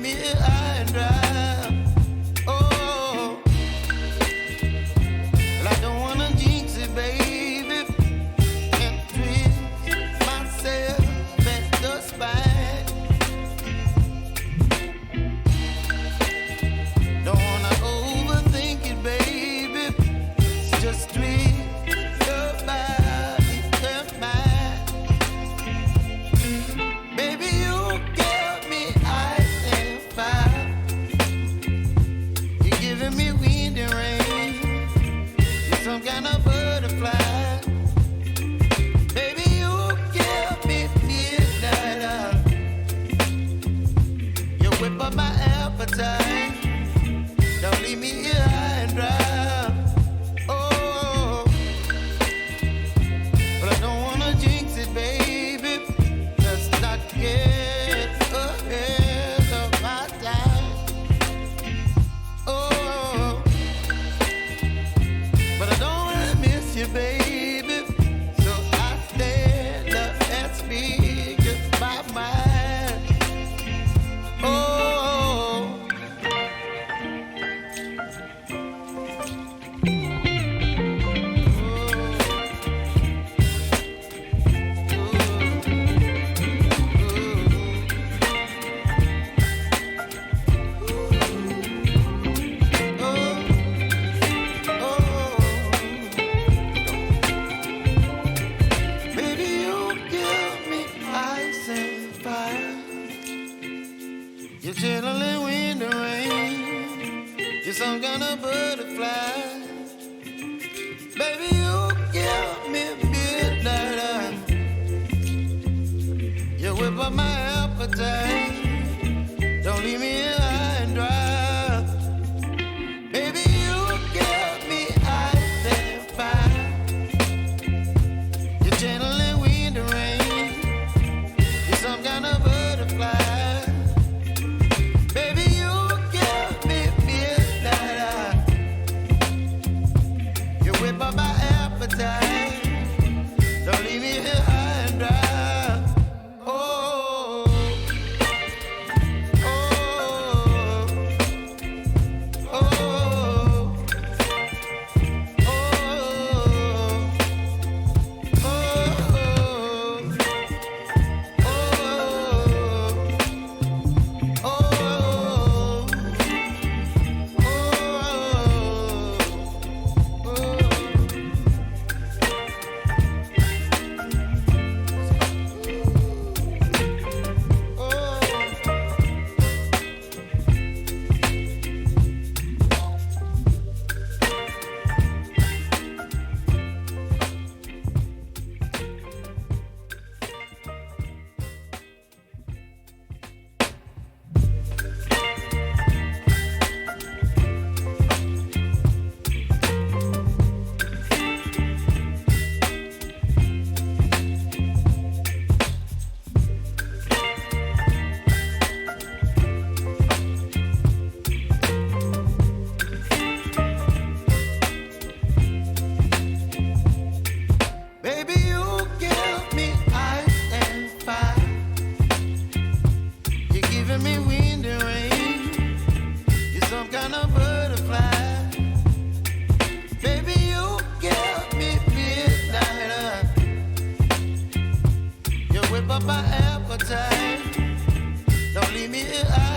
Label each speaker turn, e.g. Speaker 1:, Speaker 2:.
Speaker 1: me here high and dry. Oh, well, I don't wanna jinx it, baby, and twist myself at the spine. Don't wanna overthink it, baby. It's just twist your body and mine. Baby, you give me ice and fire. You're giving me wind and rain. You're some kind of butterfly. Baby, you give me midnight. You whip up my appetite. Don't leave me here high and dry. Oh, but I don't wanna jinx it, baby. Let's not get ahead of my time. Oh, but I don't wanna miss you, baby. So I stand up and speak just my mind. Oh. Baby, you give me ice and fire. You're chilling wind and rain. You're some kind of butterfly. Baby, you give me midnight. You whip up my appetite. Don't leave me here high and dry. Baby, you give me ice and fire. You're channeling wind and rain. You're some kind of butterfly. Baby, you give me midnight. You whip up my appetite. Don't leave me here high and dry. Oh, oh, oh, oh, baby, you give me ice and fire. You're giving me wind and rain. You're some kind of butterfly. Baby, you give me midnight. You whip up my appetite. Don't leave me here.